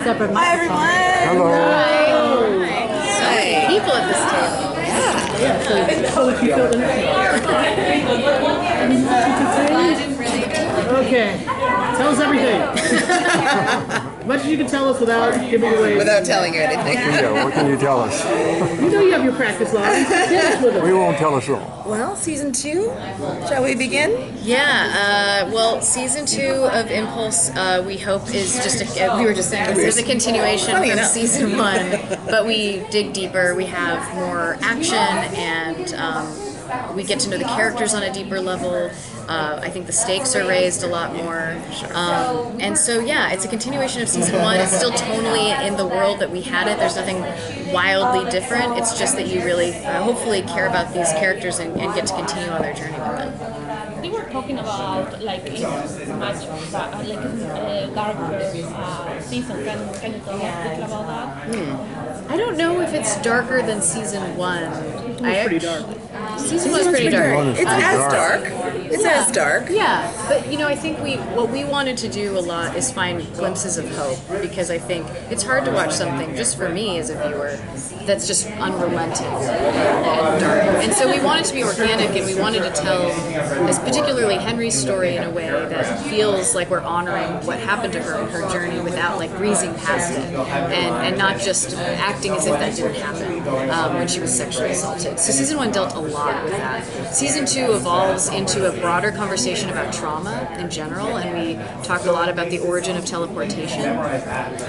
Separate Hi, everyone. Hello. Hi. People at this table. Okay, tell us everything. As much as you can tell us without giving away. Without telling you anything. Yeah, what can you tell us? You know you have your practice lines. Tell us with it. We won't tell us all. Well, season 2. Shall we begin? Yeah, well, season 2 of Impulse, we hope is just we were just saying, this is a continuation Funny from enough. season 1, but we dig deeper, we have more action, and we get to know the characters on a deeper level. I think the stakes are raised a lot more. And so, yeah, it's a continuation of season 1. It's still tonally in the world that we had it. There's nothing wildly different. It's just that you really, hopefully, care about these characters and get to continue on their journey with them. They were talking about like it's much darker season. Can you tell us a bit about that? I don't know if it's darker than season 1. It's pretty dark. Season 1 is pretty dark. It's as dark. It's as dark. Yeah, but I think what we wanted to do a lot is find glimpses of hope, because I think it's hard to watch something, just for me as a viewer, that's just unrelenting and dark. And so we wanted to be organic, and we wanted to tell, as particularly Henry's story, in a way that feels like we're honoring what happened to her and her journey without like breezing past it, and not just acting as if that didn't happen when she was sexually assaulted. So season 1 dealt a lot with that. Season 2 evolves into a broader conversation about trauma in general, and we talk a lot about the origin of teleportation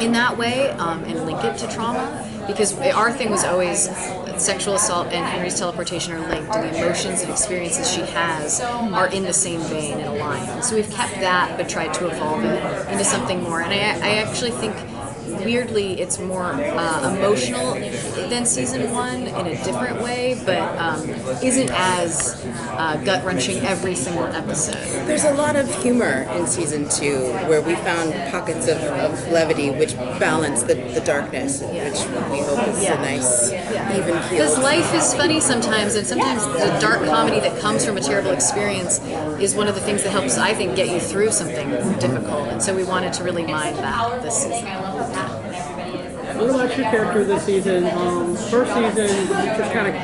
in that way, and link it to trauma, because our thing was always sexual assault and Henry's teleportation are linked, and the emotions and experiences she has are in the same vein and aligned. So we've kept that, but tried to evolve it into something more. And I actually think, weirdly, it's more emotional than season 1 in a different way, but isn't as gut-wrenching every single episode. There's a lot of humor in season 2 where we found pockets of levity which balance the darkness, which we hope is a nice, even keel. Because life is funny sometimes, and sometimes the dark comedy that comes from a terrible experience is one of the things that helps, I think, get you through something difficult. And so we wanted to really mind that this season. What about your character this season? First season, you're just kind of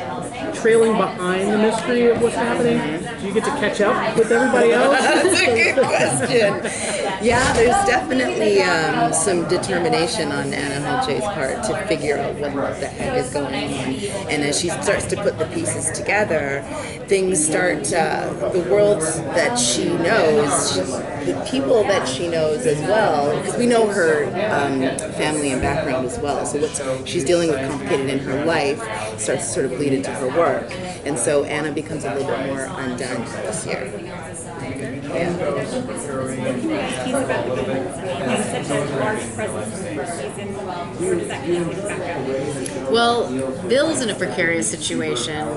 trailing behind the mystery of what's happening. Do you get to catch up with everybody else? That's a good question. Yeah, there's definitely some determination on Anna Holche's part to figure out what the heck is going on. And as she starts to put the pieces together, things start, the world that she knows, the people that she knows as well, because we know her family and background as well. So what she's dealing with complicated in her life starts to sort of bleed into her work. And so Anna becomes a little bit more undone this year. He's about the He's such a large presence in the first season. Where does that come in his background? Well, Bill's in a precarious situation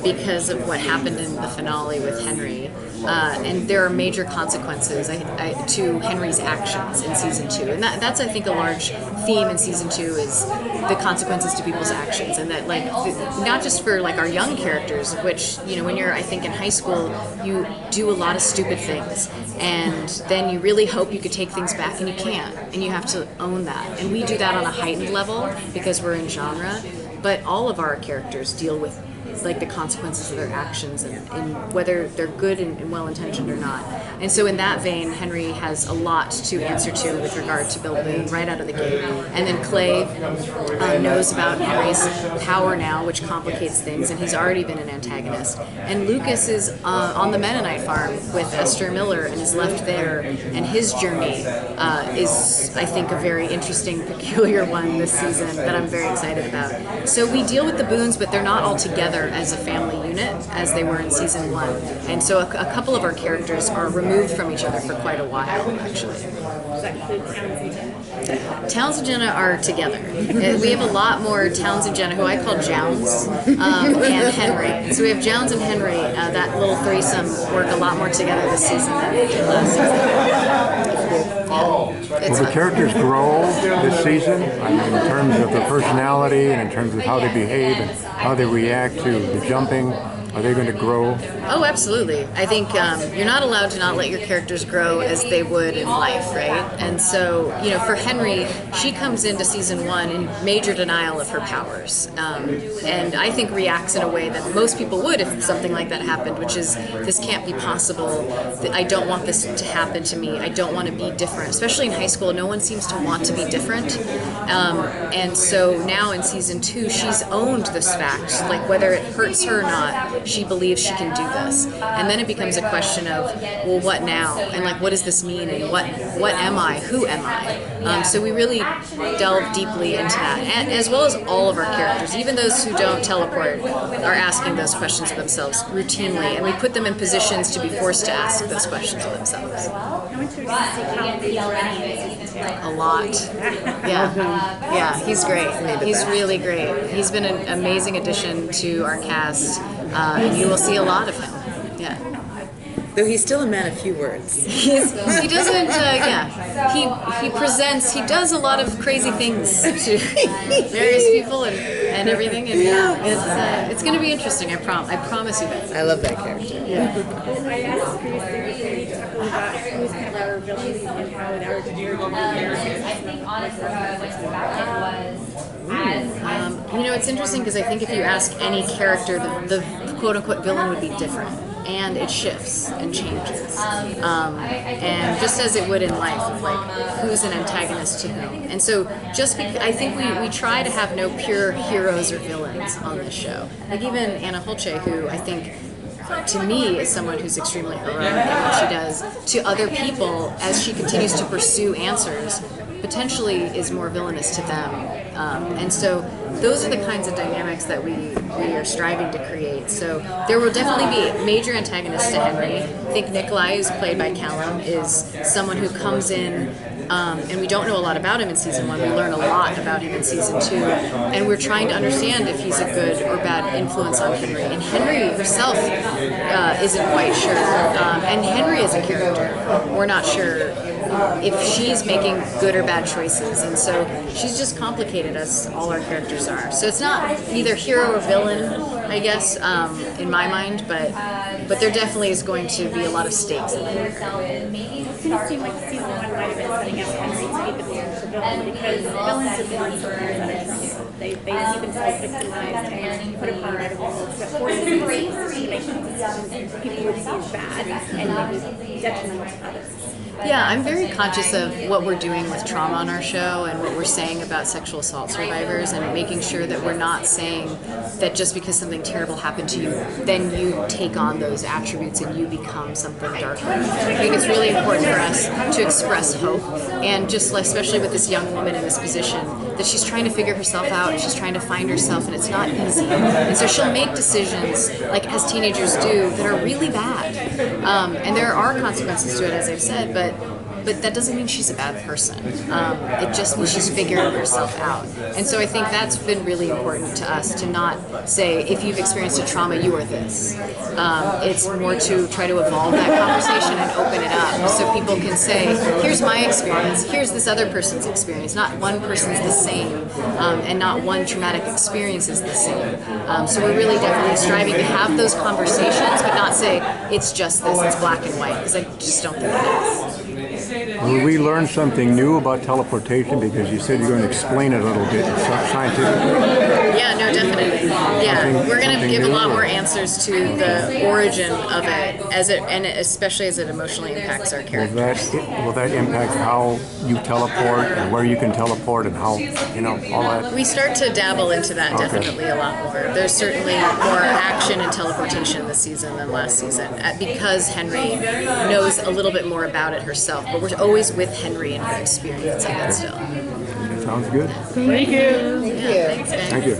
because of what happened in the finale with Henry. And there are major consequences to Henry's actions in season 2, and that's I think a large theme in season 2 is the consequences to people's actions, and that not just for like our young characters, which when you're I think in high school you do a lot of stupid things, and then you really hope you could take things back, and you can't, and you have to own that, and we do that on a heightened level because we're in genre, but all of our characters deal with like the consequences of their actions, and whether they're good and well-intentioned or not. And so in that vein, Henry has a lot to answer to with regard to Bill Boone right out of the gate. And then Clay knows about Henry's power now, which complicates things, and he's already been an antagonist. And Lucas is on the Mennonite farm with Esther Miller and is left there, and his journey is, I think, a very interesting, peculiar one this season that I'm very excited about. So we deal with the Boones, but they're not all together as a family unit as they were in season 1, and so a couple of our characters are removed from each other for quite a while, actually. Does that include Towns and Jenna are together. We have a lot more Towns and Jenna, who I call Jounds, and Henry. So we have Jounds and Henry. That little threesome work a lot more together this season than it did last season. Will the characters grow this season? I mean, in terms of their personality and in terms of how they behave and how they react to the jumping? Are they going to grow? Oh, absolutely. I think you're not allowed to not let your characters grow as they would in life, right? And so, for Henry, she comes into season 1 in major denial of her powers, and I think reacts in a way that most people would if something like that happened, which is, this can't be possible. I don't want this to happen to me. I don't want to be different. Especially in high school, no one seems to want to be different. And so now in season 2, she's owned this fact, like whether it hurts her or not, she believes she can do this. And then it becomes a question of, well, what now? And like, what does this mean? And what am I? Who am I? So we really delve deeply into that, and as well as all of our characters, even those who don't teleport, are asking those questions of themselves routinely, and we put them in positions to be forced to ask those questions of themselves. A lot. Yeah, he's great. He's really great. He's been an amazing addition to our cast, and you will see a lot of him. Yeah. Though he's still a man of few words. He doesn't, he presents, he does a lot of crazy things to various people and everything, and it's going to be interesting, I promise you that. I love that character. Yeah. Well, I asked previously who's kind of our villains and how our it's interesting because I think if you ask any character, the quote-unquote villain would be different. And it shifts and changes, and just as it would in life, of like who's an antagonist to whom. And so, I think we try to have no pure heroes or villains on this show. Like even Anna Holche, who I think, to me, is someone who's extremely heroic in what she does. To other people, as she continues to pursue answers, potentially is more villainous to them. And so those are the kinds of dynamics that we are striving to create. So there will definitely be major antagonists to Henry. I think Nikolai, who's played by Callum, is someone who comes in, and we don't know a lot about him in season 1. We learn a lot about him in season 2, and we're trying to understand if he's a good or bad influence on Henry. And Henry herself isn't quite sure. And Henry is a character. We're not sure if she's making good or bad choices, and so she's just complicated, as all our characters are. So it's not either hero or villain, I guess, in my mind, but there definitely is going to be a lot of stakes in it. It kind of seemed like season 1 might have been setting up Henry to be the villain because villains are the ones that are under trouble. They've been self-victimized and put apart out of the world, so forces them to make decisions people would see as bad and maybe detrimental to others. Yeah, I'm very conscious of what we're doing with trauma on our show and what we're saying about sexual assault survivors, and making sure that we're not saying that just because something terrible happened to you, then you take on those attributes and you become something darker. I think it's really important for us to express hope, and just like, especially with this young woman in this position, that she's trying to figure herself out, she's trying to find herself, and it's not easy. And so she'll make decisions, like as teenagers do, that are really bad. And there are consequences to it, as I've said, but that doesn't mean she's a bad person. It just means she's figuring herself out. And so I think that's been really important to us, to not say, if you've experienced a trauma, you are this. It's more to try to evolve that conversation and open it up so people can say, here's my experience, here's this other person's experience. Not one person's the same, and not one traumatic experience is the same. So we're really definitely striving to have those conversations, but not say, it's just this, it's black and white, because I just don't think it is. Will we learn something new about teleportation? Because you said you're going to explain it a little bit scientifically. Yeah, no, definitely. Yeah, we're going to give a lot more answers to the origin of it, and especially as it emotionally impacts our characters. Will that impact how you teleport and where you can teleport and how, all that? We start to dabble into that definitely a lot more. There's certainly more action and teleportation this season than last season, because Henry knows a little bit more about it herself, but we're always with Henry and her experiencing it still. Sounds good. Thank you. Yeah, thanks, man. Thank you.